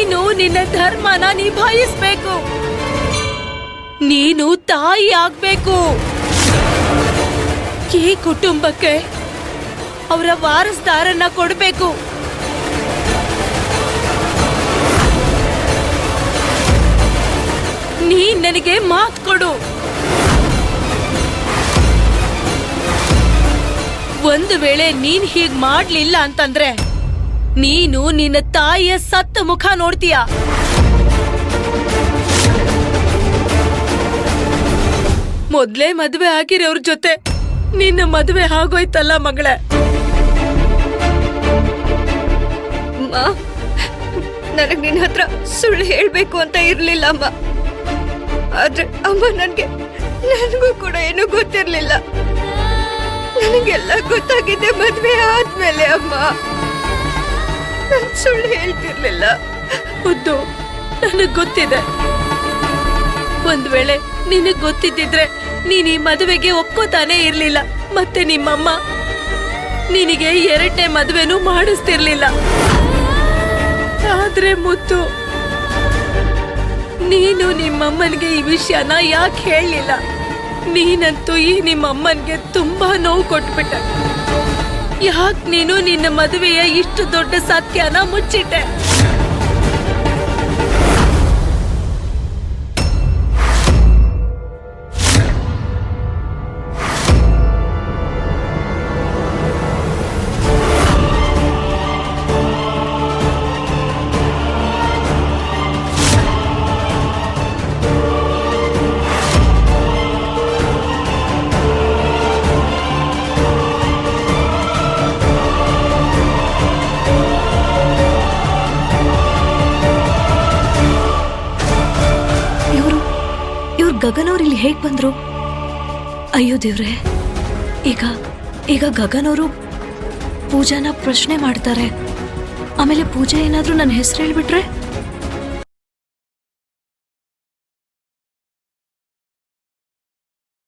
ನೀನು ನಿನ್ನ ಧರ್ಮನ ನಿಭಾಯಿಸ್ಬೇಕು. ನೀನು ತಾಯಿ ಆಗ್ಬೇಕು. ಈ ಕುಟುಂಬಕ್ಕೆ ಅವರ ವಾರಸ್ದಾರನ್ನ ಕೊಡ್ಬೇಕು. ನೀನ್ ನನಗೆ ಮಾತು ಕೊಡು. ಒಂದು ವೇಳೆ ನೀನ್ ಹೀಗ್ ಮಾಡ್ಲಿಲ್ಲ ಅಂತಂದ್ರೆ ನೀನು ನಿನ್ನ ತಾಯಿಯ ಸತ್ತ ಮುಖ ನೋಡ್ತೀಯ. ಮೊದ್ಲೇ ಮದ್ವೆ ಆಗಿರೋರ್ ಜೊತೆ ನಿನ್ನ ಮದ್ವೆ ಆಗೋಯ್ತಲ್ಲ ಮಗಳೇ. ನನಗ್ ನಿನ್ನ ಹತ್ರ ಸುಳ್ಳು ಹೇಳ್ಬೇಕು ಅಂತ ಇರ್ಲಿಲ್ಲ ಅಮ್ಮ. ಆದ್ರೆ ಅಮ್ಮ ನನಗೂ ಕೂಡ ಏನೂ ಗೊತ್ತಿರ್ಲಿಲ್ಲ. ನನಗೆಲ್ಲ ಗೊತ್ತಾಗಿದೆ ಮದ್ವೆ ಆದ್ಮೇಲೆ ಅಮ್ಮ. ನಾನ್ ಸುಳ್ಳು ಹೇಳ್ತಿರ್ಲಿಲ್ಲ. ಮುದ್ದು, ನನಗ್ ಗೊತ್ತಿದೆ. ಒಂದ್ ವೇಳೆ ನಿನಗ್ ಗೊತ್ತಿದ್ದಿದ್ರೆ ನೀನ್ ಈ ಮದುವೆಗೆ ಒಪ್ಕೋತಾನೆ ಇರ್ಲಿಲ್ಲ. ಮತ್ತೆ ನಿಮ್ಮಮ್ಮ ನಿನಗೆ 2ನೇ ಮದುವೆನೂ ಮಾಡಿಸ್ತಿರ್ಲಿಲ್ಲ. ಆದ್ರೆ ಮುದ್ದು, ನೀನು ನಿಮ್ಮಮ್ಮನ್ಗೆ ಈ ವಿಷಯನ ಯಾಕೆ ಹೇಳಲಿಲ್ಲ? ನೀನಂತೂ ಈ ನಿಮ್ಮಮ್ಮನ್ಗೆ ತುಂಬಾ ನೋವು ಕೊಟ್ಬಿಟ್ಟೆ. ಯಾಕೆ ನೀನು ನಿನ್ನ ಮದುವೆಯ ಇಷ್ಟು ದೊಡ್ಡ ಸತ್ಯನ ಮುಚ್ಚಿಟ್ಟೆ? ಗಗನ್ ಅವ್ರು ಇಲ್ಲಿ ಹೇಗ್ ಬಂದ್ರು? ಅಯ್ಯೋ ದೇವ್ರೆ, ಈಗ ಗಗನ್ ಅವರು ಪೂಜಾನ ಪ್ರಶ್ನೆ ಮಾಡ್ತಾರೆ. ಆಮೇಲೆ ಪೂಜಾ ಏನಾದ್ರೂ ನನ್ನ ಹೆಸರು ಹೇಳ್ಬಿಟ್ರೆ